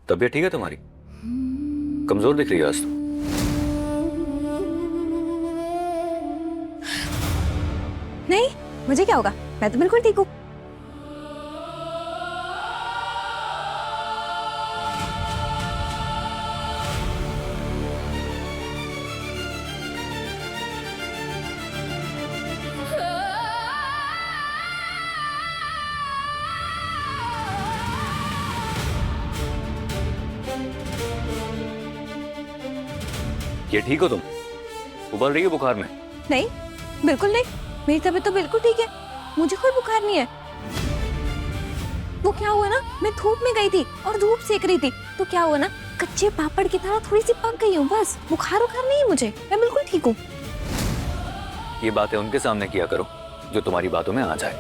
तबीयत ठीक है तुम्हारी? कमजोर दिख रही है आज तो। नहीं, मुझे क्या होगा, मैं तो बिल्कुल ठीक हूँ। ये ठीक हो तुम? उबल रही है बुखार में? नहीं, बिल्कुल नहीं, मेरी तबीयत तो बिल्कुल ठीक है, मुझे कोई बुखार नहीं है। वो क्या हुआ ना, मैं धूप में गई थी और धूप सेक रही थी, तो क्या हुआ ना, कच्चे पापड़ की तरह थोड़ी सी पक गई हूँ, बस। बुखार उखार नहीं है मुझे, मैं बिल्कुल ठीक हूँ। ये बातें उनके सामने किया करो जो तुम्हारी बातों में आ जाए।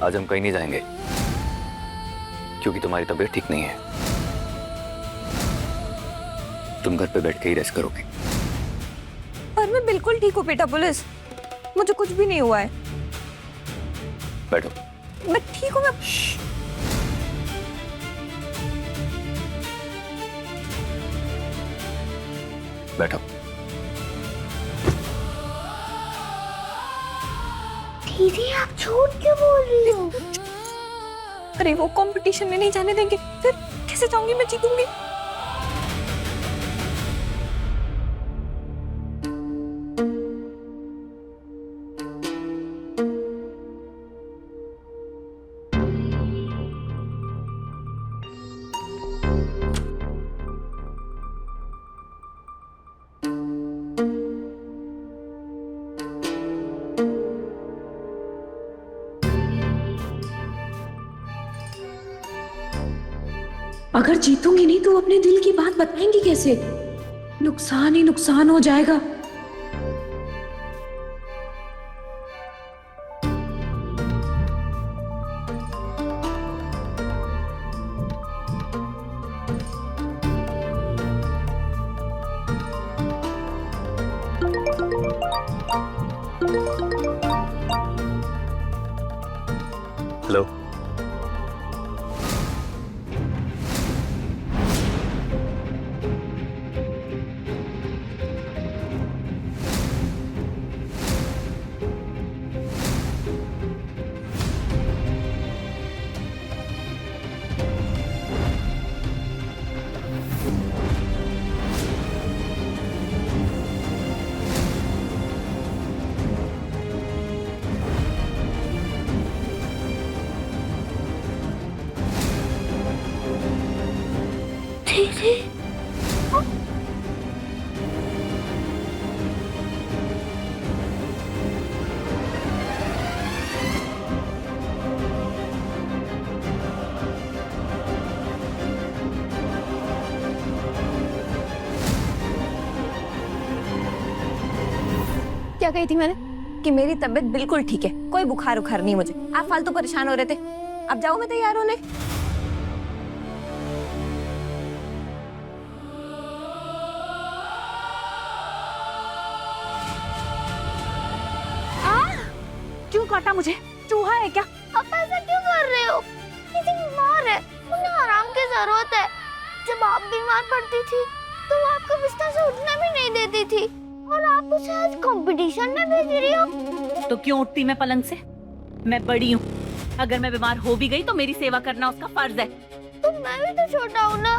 आज हम कहीं नहीं जाएंगे क्योंकि तुम्हारी तबीयत ठीक नहीं है। तुम घर पे बैठ के ही रेस्ट करोगे। पर मैं बिल्कुल ठीक हूँ बेटा पुलिस, मुझे कुछ भी नहीं हुआ है। बैठो। मैं ठीक हूँ। मैं बैठो। दीदी आप झूठ क्यों बोल रही हो? अरे वो कंपटीशन में नहीं जाने देंगे, फिर कैसे जाऊंगी मैं, जीतूंगी? अगर जीतूंगी नहीं तो अपने दिल की बात बताएंगी कैसे? नुकसान ही नुकसान हो जाएगा। हेलो। दीदी क्या कही थी मैंने कि मेरी तबीयत बिल्कुल ठीक है, कोई बुखार उखार नहीं मुझे। आप फालतू परेशान हो रहे थे। अब जाओ, मैं तैयार होने। क्यों काटा मुझे? चूहा है क्या? आप ऐसा क्यों कर रहे हो? दीदी बीमार है, उन्हें आराम की जरूरत है। जब आप बीमार पड़ती थी तो वो आपको बिस्तर से उठने भी नहीं देती थी, और आप उसे आज कंपटीशन में भेज रही हो। तो क्यों उठती मैं पलंग से? मैं बड़ी हूँ, अगर मैं बीमार हो भी गई तो मेरी सेवा करना उसका फर्ज है। तो मैं भी तो छोटा हूँ ना,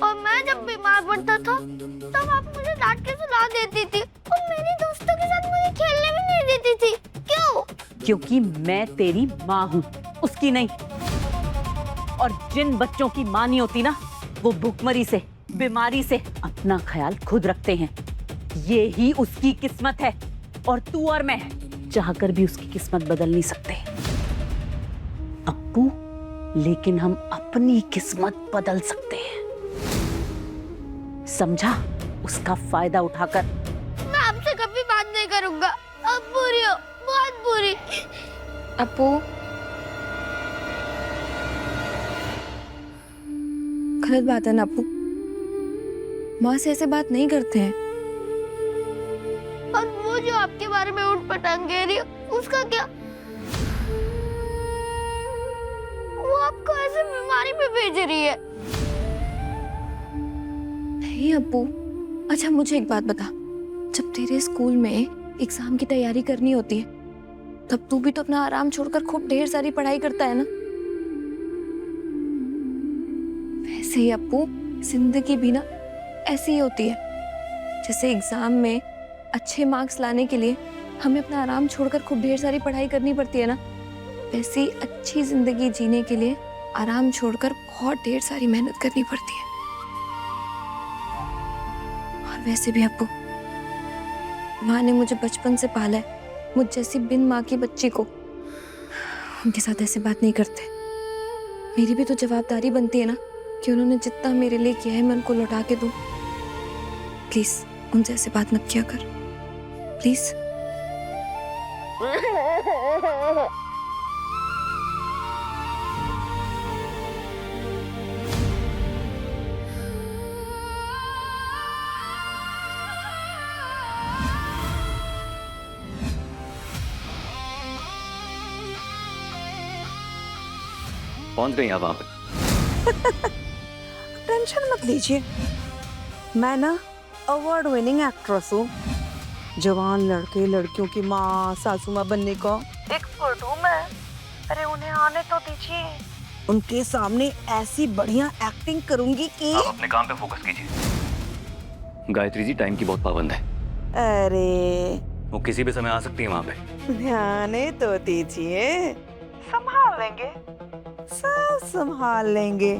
और मैं जब बीमार पड़ता था तब आप मुझे डांट के सुला देती थी और मेरी दोस्तों के साथ मुझे खेलने भी नहीं देती थी। क्यों? क्योंकि मैं तेरी माँ हूँ, उसकी नहीं। और जिन बच्चों की माँ नहीं होती ना, वो भूखमरी से, बीमारी से अपना ख्याल खुद रखते हैं। ये ही उसकी किस्मत है, और तू और मैं चाहकर भी उसकी किस्मत बदल नहीं सकते अप्पू, लेकिन हम अपनी किस्मत बदल सकते हैं, समझा? उसका फायदा उठाकर। मैं आपसे कभी बात नहीं करूंगा। अब बुरी हो, बहुत बुरी। अपू, गलत बात है ना अपू, माँ से ऐसे बात नहीं करते हैं। और वो जो आपके बारे में उठ पटांग कह रही है, उसका क्या? वो आपको ऐसे बीमारी पे भेज रही है? नहीं अब्बू, अच्छा मुझे एक बात बता, जब तेरे स्कूल में एग्जाम की तैयारी करनी होती है तब तू भी तो अपना आराम छोड़कर खूब ढेर सारी पढ़ाई करता है ना? वैसे ही अब्बू, जिंदगी भी ना ऐसी ही होती है। जैसे एग्जाम में अच्छे मार्क्स लाने के लिए हमें अपना आराम छोड़कर खूब ढेर सारी पढ़ाई करनी पड़ती है ना, वैसे ही अच्छी जिंदगी जीने के लिए आराम छोड़कर बहुत ढेर सारी मेहनत करनी पड़ती है। और वैसे भी अब्बू, माँ ने मुझे बचपन से पाला है, मुझ जैसी बिन माँ की बच्ची को उनके साथ ऐसे बात नहीं करते। मेरी भी तो जवाबदारी बनती है ना कि उन्होंने जितना मेरे लिए किया है मैं उनको लौटा के दूं। प्लीज उनसे ऐसे बात मत किया कर, प्लीज। पहुंच गई आप वहां पे? टेंशन मत लीजिए, मैं ना अवार्ड विनिंग एक्ट्रेस हूँ। जवान लड़के लड़कियों की माँ, सासू माँ बनने का एक्सपर्ट हूँ मैं। अरे उन्हें आने तो दीजिए, उनके सामने ऐसी बढ़िया एक्टिंग करूंगी कि आप अपने काम पे फोकस कीजिए। गायत्री जी टाइम की बहुत पाबंद है। अरे वो किसी भी समय आ सकती है वहां पे। ध्यान तो दीजिए, संभाल लेंगे, सब संभाल लेंगे।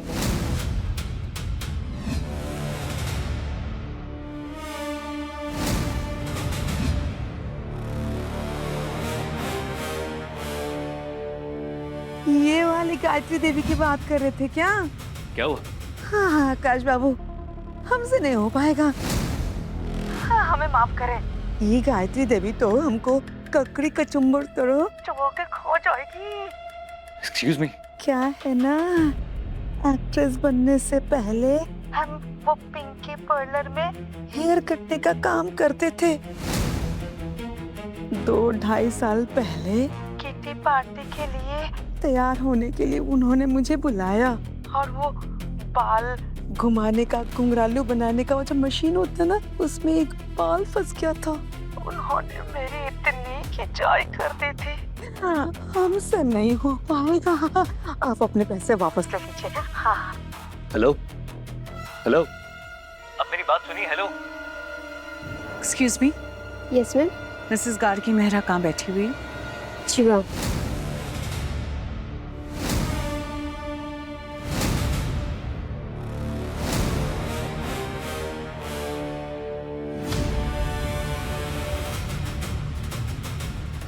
ये वाली गायत्री देवी की बात कर रहे थे क्या? क्या हुआ? हाँ हाँ आकाश बाबू, हमसे नहीं हो पाएगा। हाँ, हमें माफ करें। ये गायत्री देवी तो हमको ककड़ी कचुम्बर तरह चबो के खो जाएगी। Excuse me. क्या है ना, एक्ट्रेस बनने से पहले हम वो पिंकी पार्लर में हेयर कटने का काम करते थे। 2-2.5 साल पहले किटी पार्टी के लिए तैयार होने के लिए उन्होंने मुझे बुलाया, और वो बाल घुमाने का, घुंघरालू बनाने का वो जो मशीन होता है ना, उसमें एक बाल फंस गया था। उन्होंने मेरी इतनी खिंचाई कर दी थी। हाँ, हमसे नहीं हो पाएगा। आप अपने पैसे वापस ले लीजिए। हाँ। हेलो हेलो, अब मेरी बात सुनिए। Hello. Excuse me. Yes ma'am. Mrs Gargi Mehra कहाँ बैठी हुई है? जी मैम।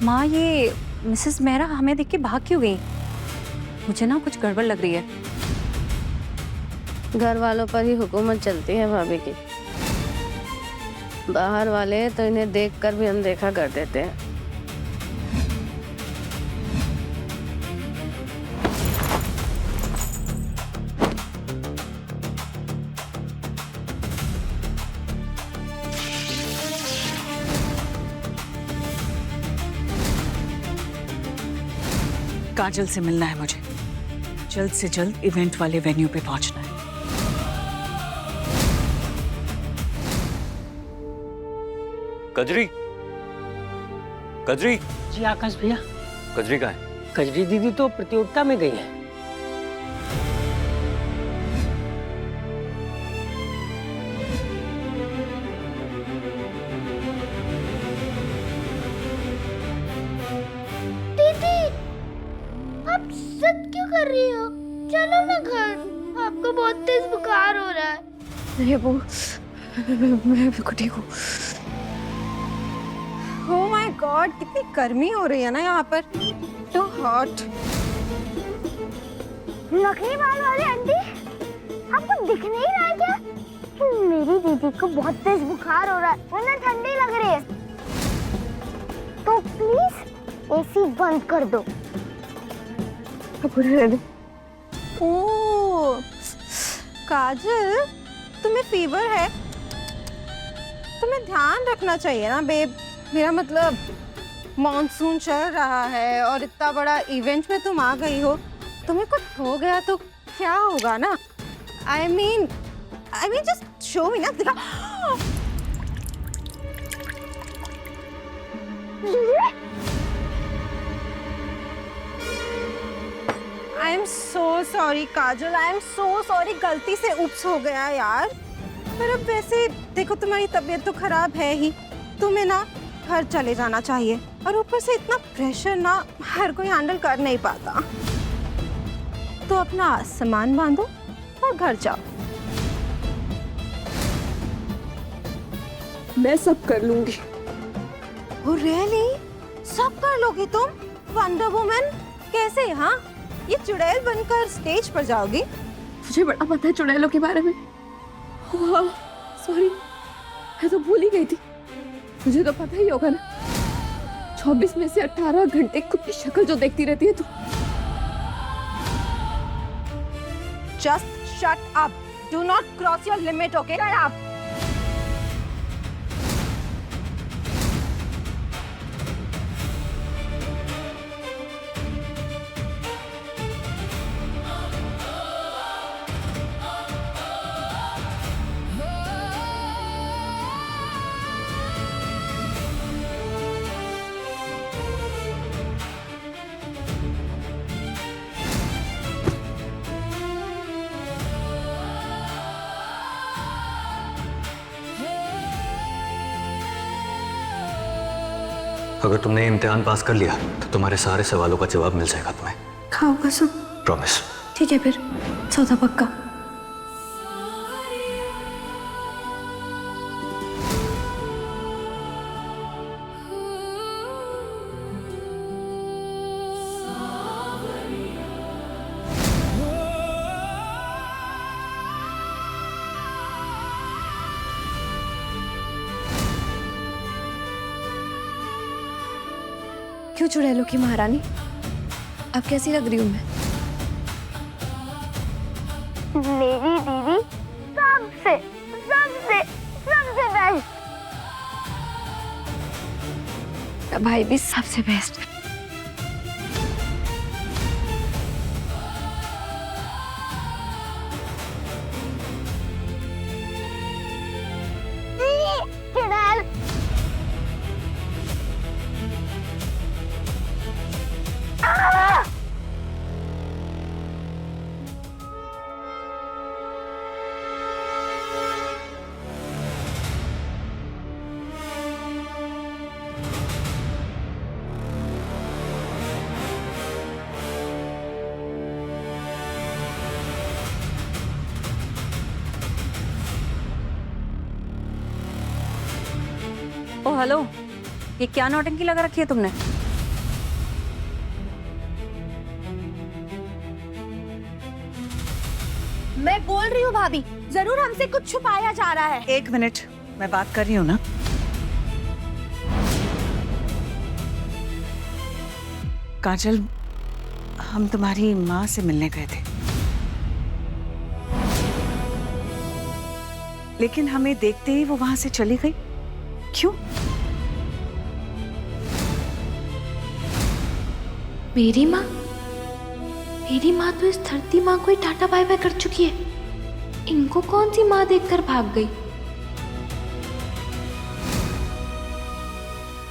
माँ, ये मिसेस मेहरा हमें देख के भाग क्यों गई? मुझे ना कुछ गड़बड़ लग रही है। घर वालों पर ही हुकूमत चलती है भाभी की। बाहर वाले तो इन्हें देखकर भी अनदेखा कर देते हैं। काजल से मिलना है मुझे। जल्द से जल्द इवेंट वाले वेन्यू पे पहुंचना है। कजरी, कजरी। जी आकाश भैया। कजरी कहाँ है? कजरी दीदी तो प्रतियोगिता में गई है। दीदी, आप सच क्यों कर रही हो? चलो ना घर, आपको बहुत तेज बुखार हो रहा है। नहीं अब्बू, मैं बिल्कुल ठीक हूँ। ओह माय गॉड, कितनी गर्मी हो रही है ना यहाँ पर। Too hot. नकली बाल वाले आंटी, आपको दिख नहीं रहा है क्या कि मेरी दीदी को बहुत तेज बुखार हो रहा है, उन्हें ठंडी लग रही है? तो प्लीज एसी बंद कर दो। ओह काजल, तुम्हें फीवर है? तुम्हें ध्यान रखना चाहिए ना बेब। मेरा मतलब मॉनसून चल रहा है और इतना बड़ा इवेंट में तुम आ गई हो, तुम्हें कुछ हो गया तो क्या होगा ना? आई मीन जस्ट शो मी ना, दिखा। I am so sorry Kajal, I am so sorry, गलती से उप्स हो गया यार। पर अब वैसे देखो तुम्हारी तबीयत तो खराब है ही, तुम्हें ना घर चले जाना चाहिए। और ऊपर से इतना प्रेशर ना हर कोई हैंडल कर नहीं पाता। तो अपना सामान बांधो और घर जाओ। मैं सब कर लूंगी। Oh really? सब कर लोगी तुम? वंडर वुमन कैसे? हाँ, ये चुड़ैल बनकर स्टेज पर जाओगी? मुझे बड़ा पता है चुड़ैलों के बारे में। सॉरी, मैं तो भूल ही गई थी। मुझे तो पता ही होगा ना, 24 में से 18 घंटे खुद की शक्ल जो देखती रहती है तू। Just shut up, do not cross your limit, okay? Shut up. अगर तुमने इम्तिहान पास कर लिया तो तुम्हारे सारे सवालों का जवाब मिल जाएगा तुम्हें। खाओ कसम। प्रॉमिस। ठीक है फिर, सौदा पक्का। क्यों चुड़ैलों की महारानी, अब कैसी लग रही हूँ मैं? मेरी दीदी सबसे सबसे सबसे बेस्ट। भाई भी सबसे बेस्ट। चुड़ैल। ओ हेलो, ये क्या नौटंकी लगा रखी है तुमने? मैं बोल रही हूँ भाभी, जरूर हमसे कुछ छुपाया जा रहा है। एक मिनट, मैं बात कर रही हूँ ना। काजल, हम तुम्हारी माँ से मिलने गए थे, लेकिन हमें देखते ही वो वहां से चली गई। क्यों? मेरी माँ? मेरी माँ तो इस धरती माँ को ही टाटा बाय बाय कर चुकी है। इनको कौन सी माँ देखकर भाग गई?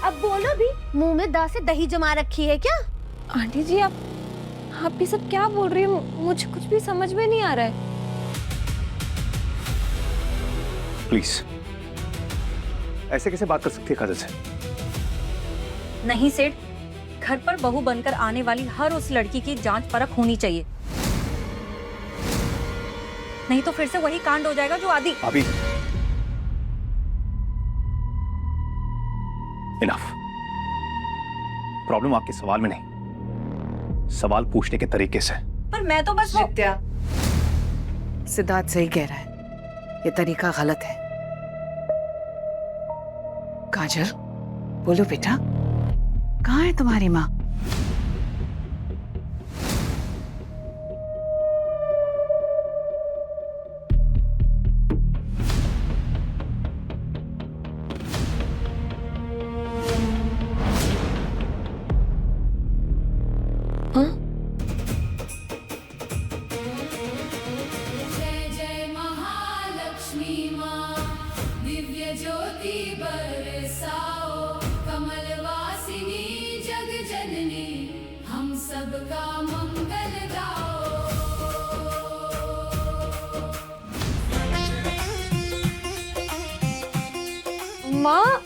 अब बोलो भी, मुंह में दा से दही जमा रखी है क्या? आंटी जी, आप ये सब क्या बोल रही हो? मुझे कुछ भी समझ में नहीं आ रहा है। प्लीज, ऐसे कैसे बात कर सकती है काजल से? नहीं सेठ, घर पर बहू बनकर आने वाली हर उस लड़की की जांच परख होनी चाहिए, नहीं तो फिर से वही कांड हो जाएगा जो आदि। अभी इनफ। प्रॉब्लम आपके सवाल में नहीं, सवाल पूछने के तरीके से। पर मैं तो बस नित्या, सिद्धार्थ सही कह रहा है, ये तरीका गलत है। काजल, बोलो बेटा, कहाँ है तुम्हारी माँ? ज्योति बरसाओ, कमल वासिनी जग जननी, हम सबका मंगल गाओ। माँ,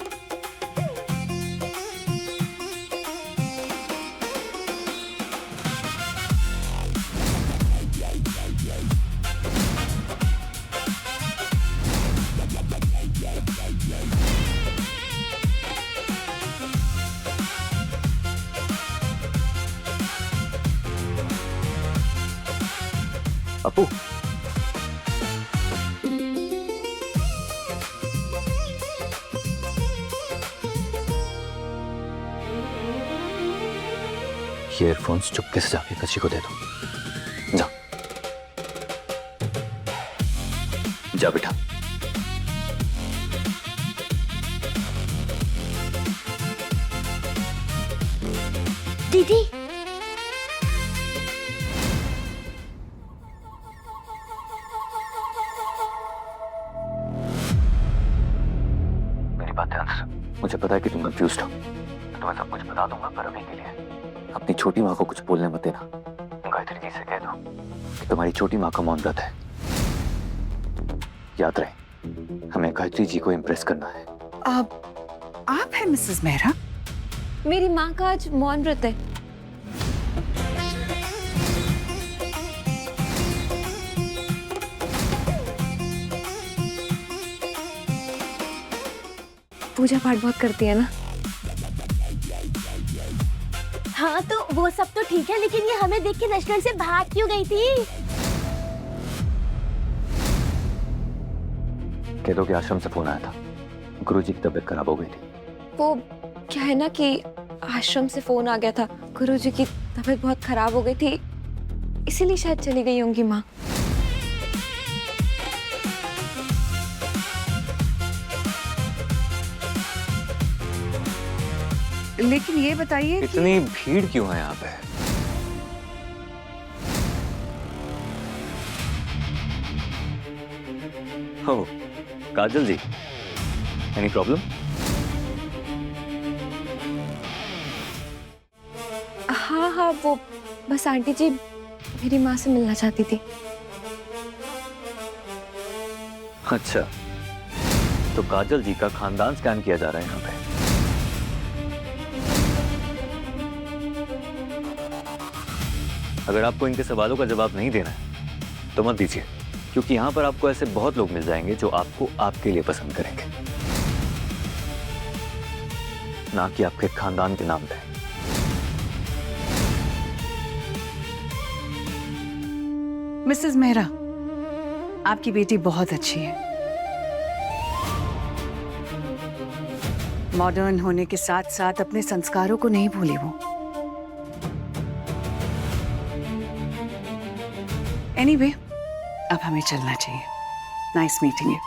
अपू, ये ईयरफोन्स चुपके से जाके कच्ची को दे दो। जा जा बेटा। दीदी, मेरी बात ध्यान से सुन। मुझे पता है कि तुम कंफ्यूज्ड हो, मैं तुम्हें सब कुछ बता दूंगा, पर अभी के लिए अपनी छोटी माँ को कुछ बोलने मत देना। गायत्री जी से कह दो कि तुम्हारी छोटी माँ का मौन व्रत है। याद रहे, हमें गायत्री जी को इम्प्रेस करना है। आप हैं मिसेस मेहरा? मेरी माँ का आज मौन व्रत है। पूजा पाठ बहुत करती है ना। हाँ तो वो सब तो ठीक है, लेकिन ये हमें देख के रेस्टोरेंट से भाग क्यों गई थी? कह दो कि आश्रम से फोन आया था, गुरुजी की तबीयत खराब हो गई थी। वो क्या है ना कि आश्रम से फोन आ गया था, गुरुजी की तबीयत बहुत खराब हो गई थी, इसीलिए शायद चली गई होंगी माँ। लेकिन ये बताइए इतनी भीड़ क्यों है यहाँ पे? हो काजल जी, एनी प्रॉब्लम? हाँ हाँ, वो बस आंटी जी मेरी माँ से मिलना चाहती थी। अच्छा, तो काजल जी का खानदान स्कैन किया जा रहा है यहाँ पे। अगर आपको इनके सवालों का जवाब नहीं देना है तो मत दीजिए, क्योंकि यहाँ पर आपको ऐसे बहुत लोग मिल जाएंगे जो आपको आपके लिए पसंद करेंगे, ना कि आपके खानदान के नाम पे। मिसेस मेहरा, आपकी बेटी बहुत अच्छी है। मॉडर्न होने के साथ साथ अपने संस्कारों को नहीं भूली वो। एनीवे, अब हमें चलना चाहिए। Nice meeting you.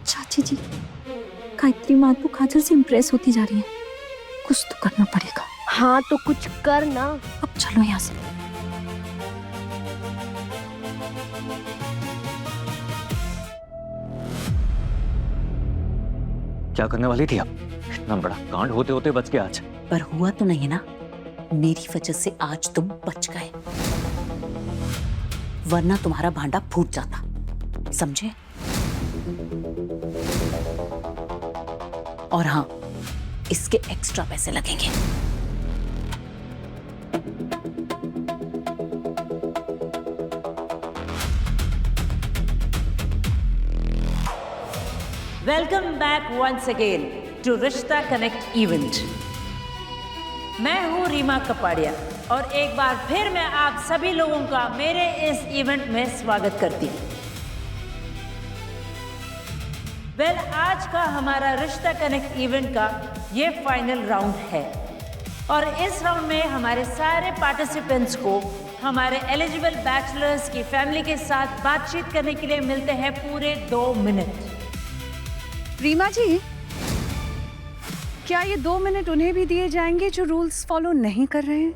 चाची जी, गायत्री माँ तो काजल से इम्प्रेस होती जा रही है, कुछ तो करना पड़ेगा। हाँ तो कुछ कर ना। अब चलो यहाँ से। क्या करने वाली थी आप? इतना बड़ा कांड होते होते बच के आज। पर हुआ तो नहीं ना, मेरी वजह से आज तुम बच गए, वरना तुम्हारा भांडा फूट जाता, समझे? और हाँ, इसके एक्स्ट्रा पैसे लगेंगे। Welcome back once again to Rishta connect event. मैं हूं रीमा कपाड़िया और एक बार फिर मैं आप सभी लोगों का मेरे इस इवेंट में स्वागत करती हूं। आज का हमारा रिश्ता कनेक्ट इवेंट का ये फाइनल राउंड है और इस राउंड में हमारे सारे पार्टिसिपेंट्स को हमारे एलिजिबल बैचलर्स की फैमिली के साथ बातचीत करने के लिए मिलते हैं पूरे 2 मिनट। रीमा जी, क्या ये 2 मिनट उन्हें भी दिए जाएंगे जो रूल्स फॉलो नहीं कर रहे हैं?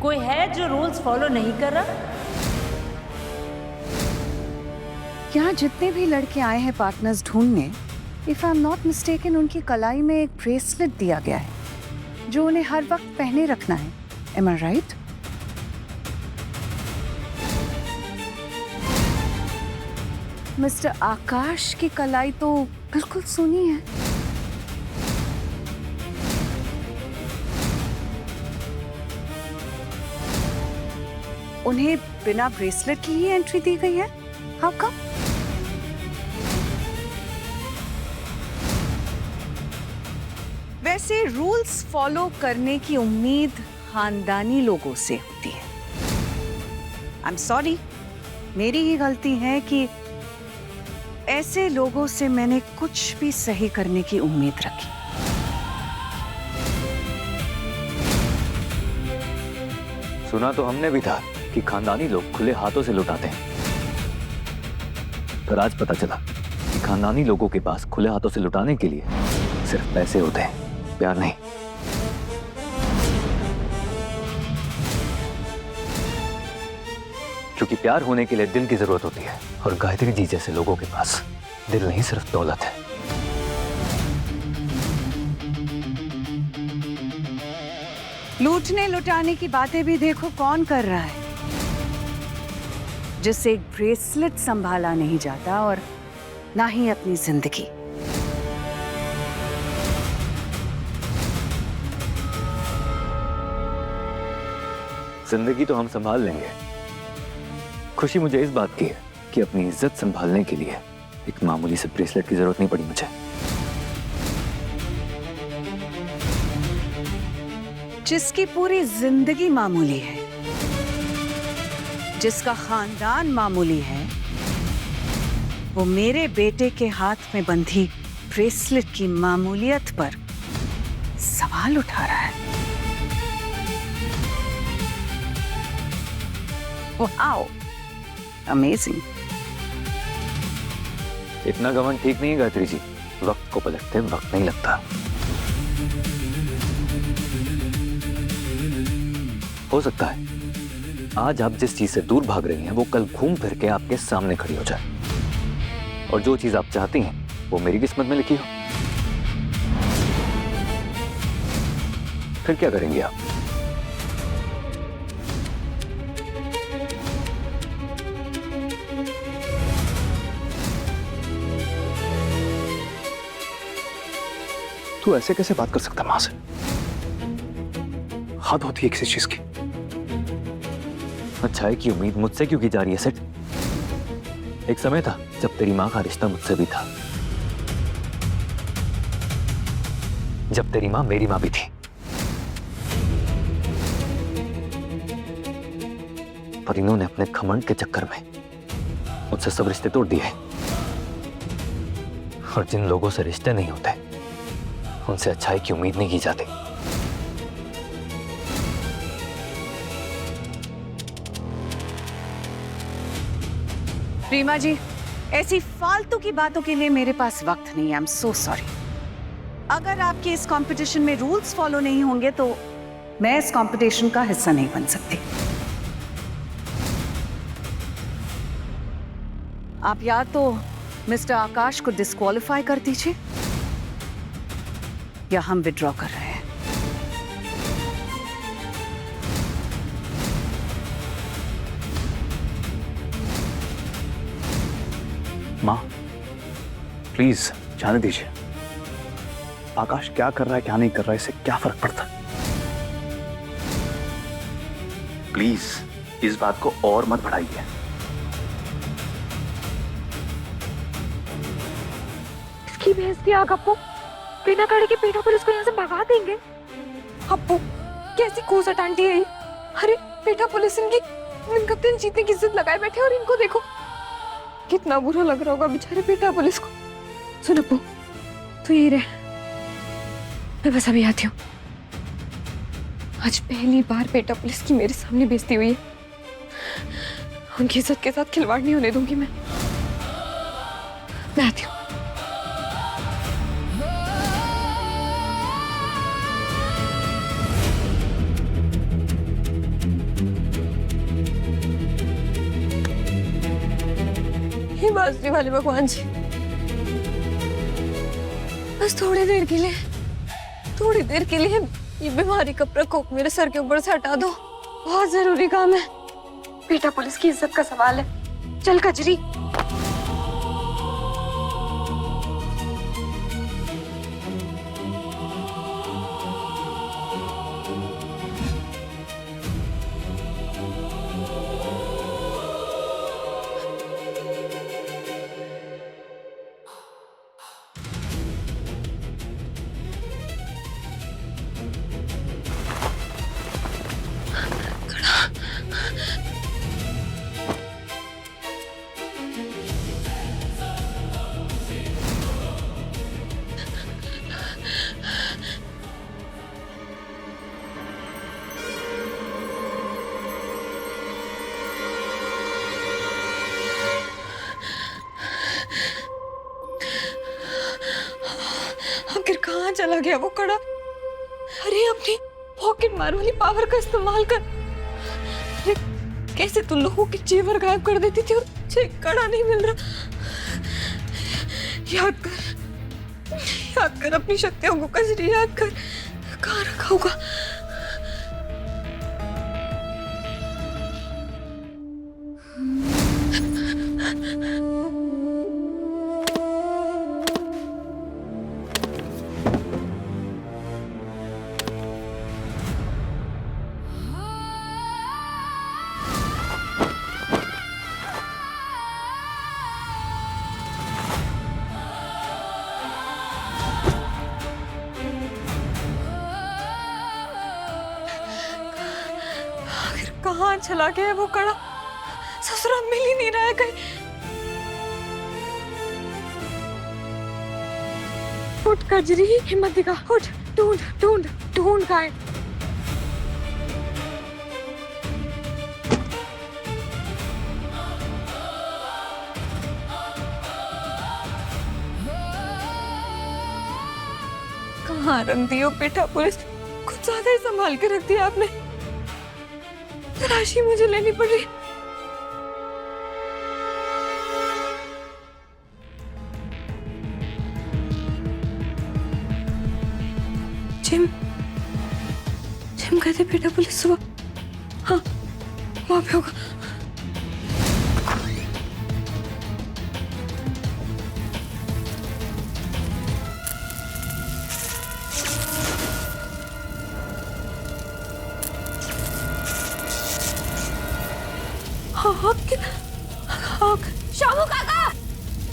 कोई है जो रूल्स फॉलो नहीं कर रहा? यहाँ जितने भी लड़के आए हैं पार्टनर्स ढूंढने, if I am not mistaken, उनकी कलाई में एक ब्रेसलेट दिया गया है जो उन्हें हर वक्त पहने रखना है। एम आई राइट? मिस्टर आकाश की कलाई तो बिल्कुल सूनी है। उन्हें बिना ब्रेसलेट की ही एंट्री दी गई है। How come? वैसे रूल्स फॉलो करने की उम्मीद खानदानी लोगों से होती है। आई एम सॉरी, मेरी ही गलती है कि ऐसे लोगों से मैंने कुछ भी सही करने की उम्मीद रखी। सुना तो हमने भी था कि खानदानी लोग खुले हाथों से लुटाते हैं, पर आज पता चला कि खानदानी लोगों के पास खुले हाथों से लुटाने के लिए सिर्फ पैसे होते हैं, प्यार नहीं। क्योंकि प्यार होने के लिए दिल की जरूरत होती है, और गायत्री जी जैसे लोगों के पास दिल नहीं सिर्फ दौलत है। लूटने लुटाने की बातें भी देखो कौन कर रहा है, जिससे एक ब्रेसलेट संभाला नहीं जाता और ना ही अपनी जिंदगी। जिंदगी तो हम संभाल लेंगे, खुशी मुझे इस बात की है कि अपनी इज्जत संभालने के लिए एक मामूली से ब्रेसलेट की जरूरत नहीं पड़ी मुझे। जिसकी पूरी जिंदगी मामूली है, जिसका खानदान मामूली है, वो मेरे बेटे के हाथ में बंधी ब्रेसलेट की मामूलियत पर सवाल उठा रहा है। Wow, amazing. इतना घमंड ठीक नहीं है गायत्री जी, वक्त को पलटते वक्त नहीं लगता। हो सकता है आज आप जिस चीज से दूर भाग रही हैं वो कल घूम फिर के आपके सामने खड़ी हो जाए, और जो चीज आप चाहती हैं वो मेरी किस्मत में लिखी हो। फिर क्या करेंगे आप? तू ऐसे कैसे बात कर सकता मां से? हद होती है किसी चीज की। अच्छाई की उम्मीद मुझसे क्यों की जा रही है सेठ? एक समय था जब तेरी मां का रिश्ता मुझसे भी था, जब तेरी मां मेरी मां भी थी, पर इन्होंने अपने घमंड के चक्कर में मुझसे सब रिश्ते तोड़ दिए। और जिन लोगों से रिश्ते नहीं होते उनसे अच्छाई की उम्मीद नहीं की जाती। रीमा जी, ऐसी फालतू की बातों के लिए मेरे पास वक्त नहीं है। I am so sorry. अगर आपके इस कंपटीशन में रूल्स फॉलो नहीं होंगे तो मैं इस कंपटीशन का हिस्सा नहीं बन सकती। आप या तो मिस्टर आकाश को डिस्क्वालीफाई कर दीजिए या हम विड्रॉ कर रहे हैं। मां प्लीज जाने दीजिए। आकाश क्या कर रहा है क्या नहीं कर रहा है इससे क्या फर्क पड़ता? प्लीज इस बात को और मत बढ़ाइए। इसकी बेइज्जती आग अप्पू, बिना गाड़ी के पेटों पर इसको यहाँ से भगा देंगे। अप्पू कैसी कोसट आंटी है ये? अरे पेटा पुलिस इनका दिल जीतने की जिद लगाए बैठे, और इनको देखो कितना बुरा लग रहा होगा बेचारे पेटा पुलिस को। सुन अप्पू, तू यही रह, मैं बस अभी आती हूँ। आज पहली बार पेटा पुलिस की मेरे सामने बेइज्जती हुई है। उनकी इज्जत के साथ खिलवाड़ नहीं होने दूंगी मैं। मैं आती हूँ। हे बांसुरी वाले भगवान जी, बस थोड़ी देर के लिए ये बीमारी का प्रकोप मेरे सर के ऊपर से हटा दो। बहुत जरूरी काम है। बेटा पुलिस की इज्जत का सवाल है। चल कजरी। आखिर कहाँ चला गया वो कड़ा? अरे अपनी पॉकेट मार वाली पावर का इस्तेमाल कर। अरे कैसे तू लोगों के जेवर गायब कर देती थी और मुझे कड़ा नहीं मिल रहा। याद कर अपनी शक्तियों को कजरी, याद कर कहाँ रखा होगा। कहाँ चला गया वो कड़ा? ससुरा मिल ही नहीं रहा है कहीं। उठ कजरी, हिम्मत दिखा, उठ, ढूंढ ढूंढ ढूंढ गाय। कहाँ रख दियो बेटा पुलिस? कुछ ज्यादा ही संभाल के रख दिया आपने। तलाशी मुझे लेनी पड़ रही। जिम गए थे बेटा पुलिस सुबह। हाँ वहां पे होगा।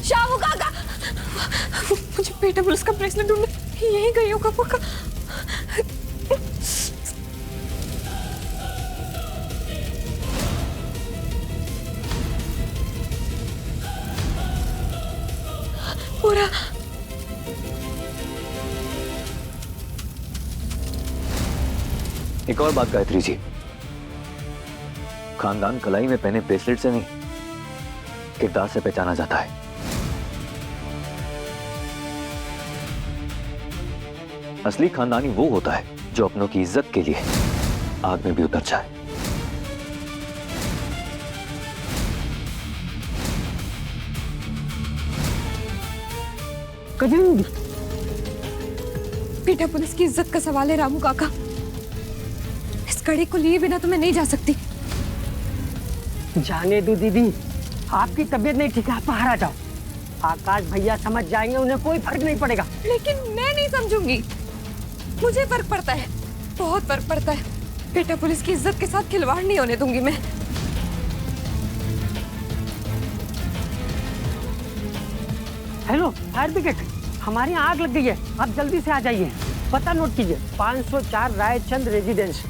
शामू काका, मुझे बेटा पुलिस का ब्रेसलेट ढूंढना, यही गई होगा पक्का। पूरा एक और बात गायत्री जी, खानदान कलाई में पहने ब्रेसलेट से नहीं, किरदार से पहचाना जाता है। असली खानदानी वो होता है जो अपनों की इज्जत के लिए आग में भी उतर जाए। बेटा पुलिस की इज्जत का सवाल है रामू काका। इस कड़ी को लिए बिना तो मैं नहीं जा सकती। जाने दो दीदी, आपकी तबीयत नहीं ठीक है, आप बाहर आ जाओ। आकाश भैया समझ जाएंगे, उन्हें कोई फर्क नहीं पड़ेगा। लेकिन मैं नहीं समझूंगी। मुझे फर्क पड़ता है, बहुत फर्क पड़ता है। बेटा पुलिस की इज्जत के साथ खिलवाड़ नहीं होने दूंगी मैं। हेलो फायर ब्रिगेड, हमारे यहाँ आग लग गई है, आप जल्दी से आ जाइए। पता नोट कीजिए, 504 रायचंद रेजिडेंस।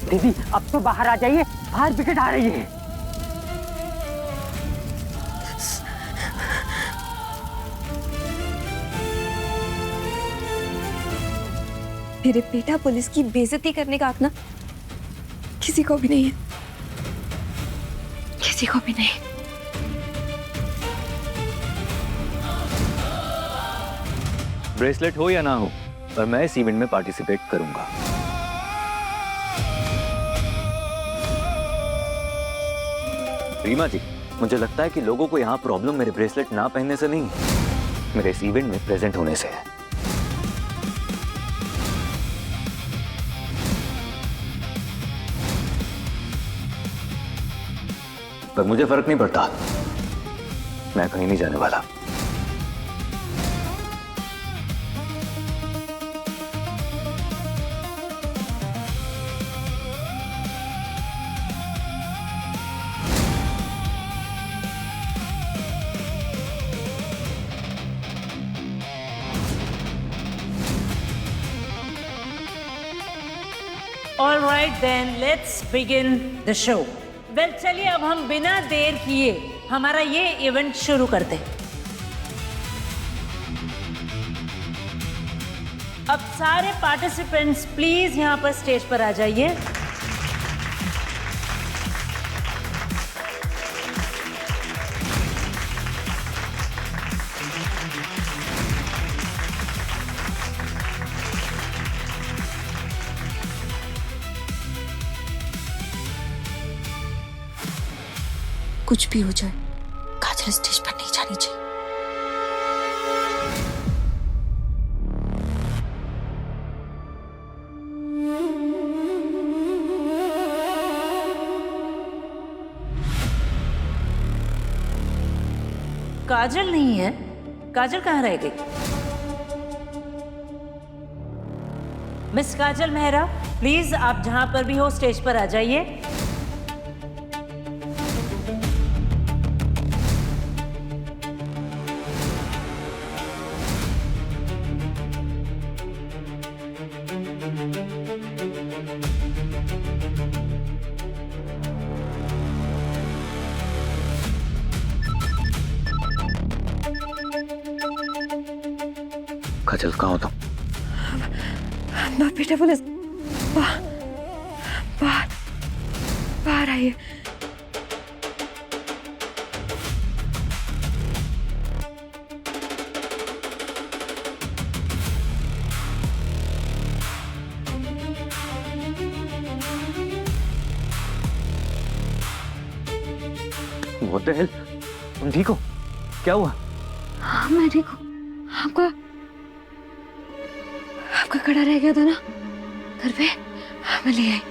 दीदी अब तो बाहर आ जाइए, फायर ब्रिगेड आ रही है। मेरे बेटा पुलिस की बेइज्जती करने का हक ना किसी को भी नहीं है, किसी को भी नहीं। ब्रेसलेट हो या ना हो, पर मैं इस इवेंट में पार्टिसिपेट करूंगा। रीमा जी, मुझे लगता है कि लोगों को यहाँ प्रॉब्लम मेरे ब्रेसलेट ना पहनने से नहीं, मेरे इस इवेंट में प्रेजेंट होने से है। पर मुझे फर्क नहीं पड़ता, मैं कहीं नहीं जाने वाला। All right then, let's begin the show. Well, चलिए अब हम बिना देर किए हमारा ये इवेंट शुरू करते हैं। अब सारे पार्टिसिपेंट्स प्लीज यहाँ पर स्टेज पर आ जाइए। कुछ भी हो जाए, काजल स्टेज पर नहीं जानी चाहिए। काजल नहीं है, काजल कहाँ रह गई? मिस काजल मेहरा, प्लीज आप जहां पर भी हो स्टेज पर आ जाइए। काजल, कहाँ हो तुम? बेटा पुलिस बाहर आइए। What the hell? तुम ठीक हो? क्या हुआ? हाँ मैं ठीक हूँ। आपका कड़ा रह गया था ना घर पे, मैं ले आई।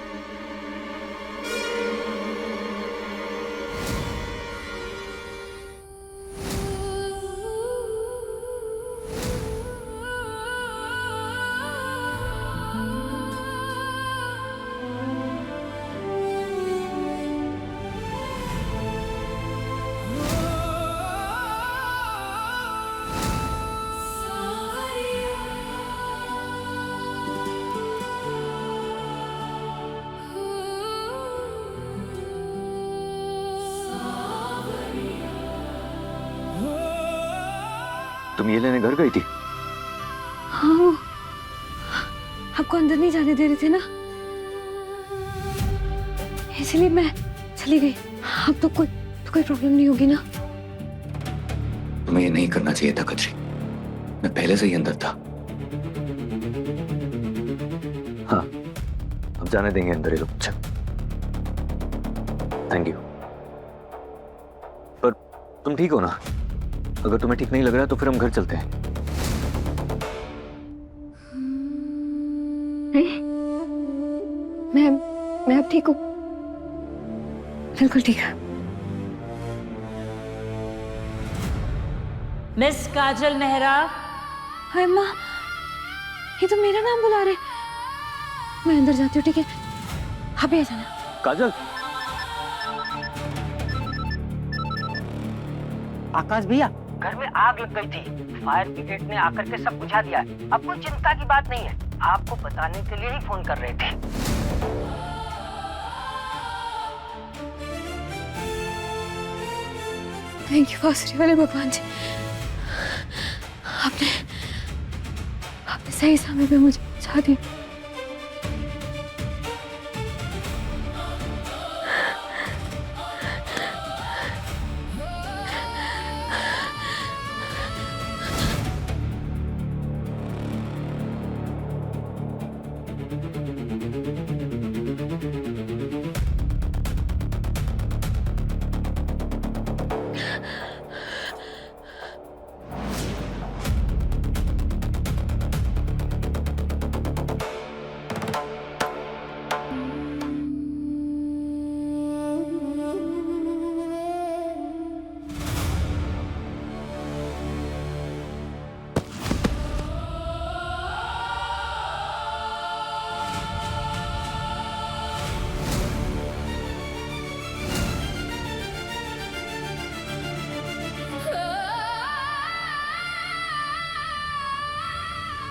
तुम ये लेने घर गई थी? हाँ, वो आपको अंदर नहीं जाने दे रहे थे ना, इसलिए मैं चली गई। अब तो कोई प्रॉब्लम नहीं होगी ना? तुम्हें ये नहीं करना चाहिए था कजरी, मैं पहले से ही अंदर था। हाँ, अब जाने देंगे अंदर ये लोग। चल, थैंक यू। पर तुम ठीक हो ना? अगर तुम्हें ठीक नहीं लग रहा तो फिर हम घर चलते हैं। नहीं, मैं अब ठीक हूँ, बिल्कुल ठीक है। मिस काजल मेहरा। हाय माँ, ये तो मेरा नाम बुला रहे। मैं अंदर जाती हूँ, ठीक है? आप भी आ जाना। काजल। आकाश भैया, घर में आग लग गई थी, फायर ब्रिगेड ने आकर के सब बुझा दिया है। अब कोई चिंता की बात नहीं है, आपको बताने के लिए ही फोन कर रहे थे। थैंक यू बांसुरी वाले भगवान जी, आपने सही समय पे मुझे बचा दिया।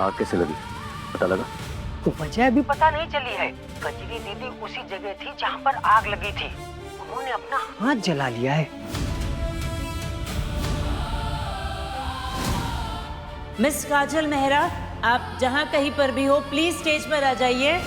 आग कैसे लगी, पता लगा? वजह अभी पता नहीं चली है। कजरी दीदी उसी जगह थी जहाँ पर आग लगी थी, उन्होंने अपना हाथ जला लिया है। मिस काजल मेहरा, आप जहां कहीं पर भी हो प्लीज स्टेज पर आ जाइए।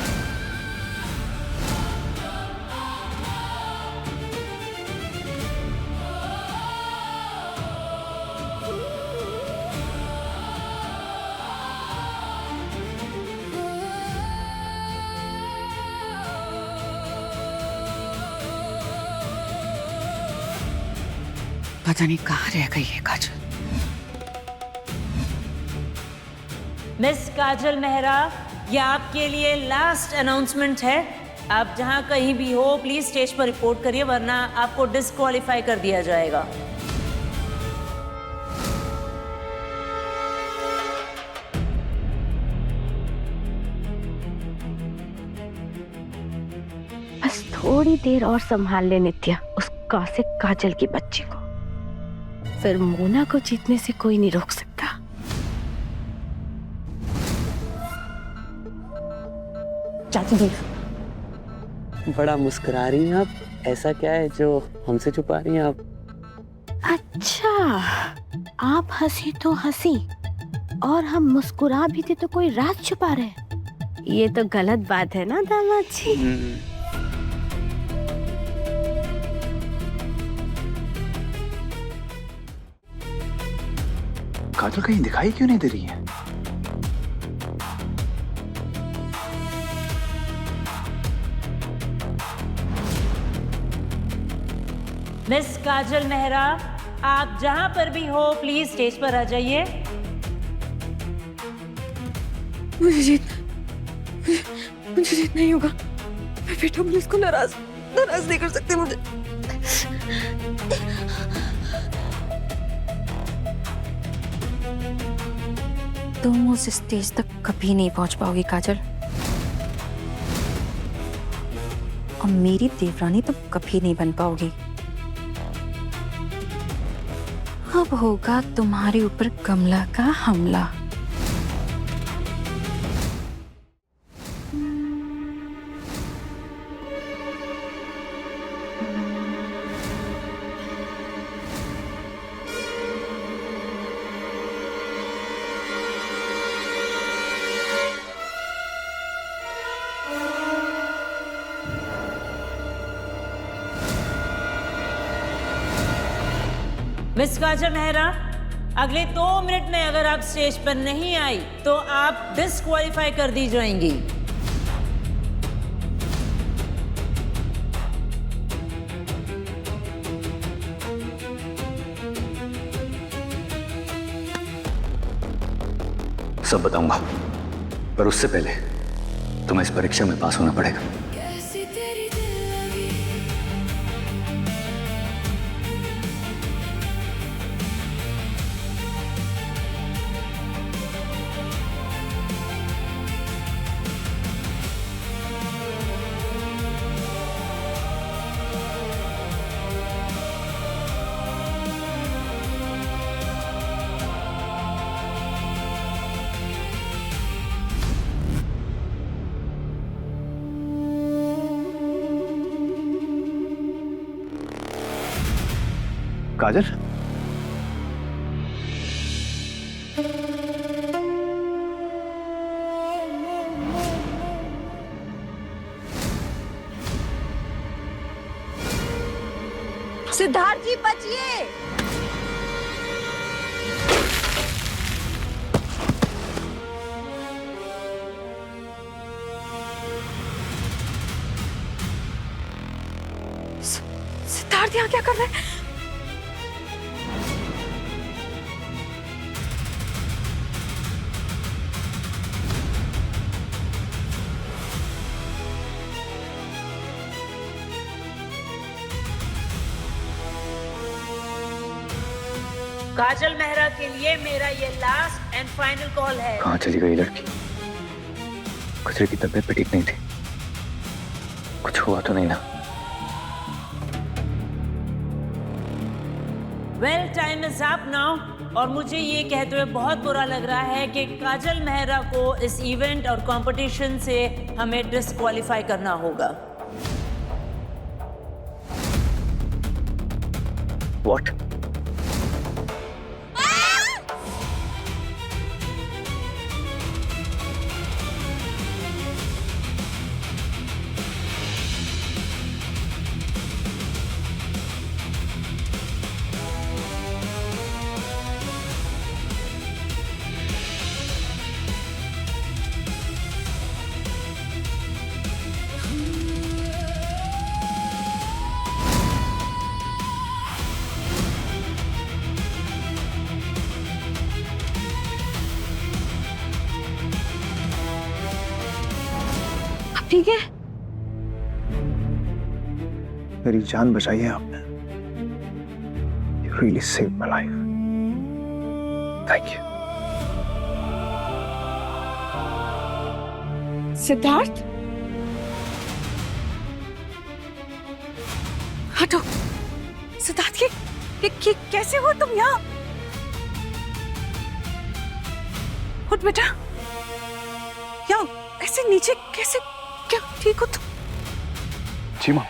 पता नहीं कहाँ रह गई है काजल। मिस काजल मेहरा, ये आपके लिए लास्ट अनाउंसमेंट है। आप जहां कहीं भी हो प्लीज स्टेज पर रिपोर्ट करिए, वरना आपको डिस्क्वालीफाई कर दिया जाएगा। बस थोड़ी देर और संभाल ले नित्या उस कासिक काजल की बच्ची को, फिर मोना को जीतने से कोई नहीं रोक सकता। चाची जी, बड़ा मुस्कुरा रही हैं आप, ऐसा क्या है जो हमसे छुपा रही हैं आप? अच्छा, आप हंसी तो हंसी और हम मुस्कुरा भी थे तो कोई राज छुपा रहे हैं। ये तो गलत बात है ना दामाद जी? काजल कहीं दिखाई क्यों नहीं दे रही है? मिस काजल मेहरा, आप जहां पर भी हो प्लीज स्टेज पर आ जाइए। मुझे जीत नहीं होगा। मैं बेटा पुलिस को नाराज नहीं कर सकती। मुझे तुम उस स्टेज तक कभी नहीं पहुंच पाओगी काजल, और मेरी देवरानी तो कभी नहीं बन पाओगी। अब होगा तुम्हारे ऊपर कमला का हमला। मिस काजल मेहरा, अगले 2 मिनट में अगर आप स्टेज पर नहीं आई तो आप डिस्क्वालीफाई कर दी जाएंगी। सब बताऊंगा, पर उससे पहले तुम्हें इस परीक्षा में पास होना पड़ेगा। काजल, सिद्धार्थ जी बचिए। सिद्धार्थ यहाँ क्या कर रहे हैं? काजल मेहरा के लिए मेरा ये लास्ट एंड फाइनल कॉल है। कहाँ चली गई लड़की? कचरे की तबीयत भी ठीक नहीं थी, कुछ हुआ तो नहीं ना? Well time is up now और मुझे ये कहते हुए बहुत बुरा लग रहा है कि काजल मेहरा को इस इवेंट और कंपटीशन से हमें डिस्क्वालीफाई करना होगा। व्हाट? ठीक है? मेरी जान बचाई है आपने। You really saved my life. Thank you. Siddharth, हटो। सिद्धार्थ, ये कैसे हो तुम यहाँ? उठ बेटा। यहाँ ऐसे नीचे कैसे? क्या ठीक हो तुम? जी माँ।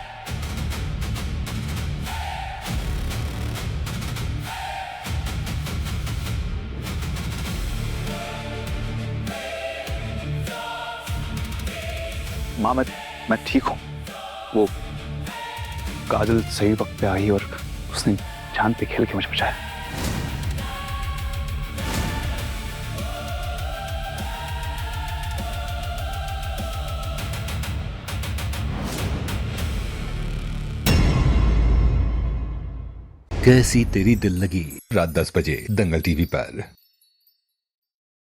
माँ मैं ठीक हूँ। वो काजल सही वक्त पे आई और उसने जान पे खेल के मुझे बचाया। कैसी तेरी दिल लगी, रात 10 बजे दंगल टीवी पर।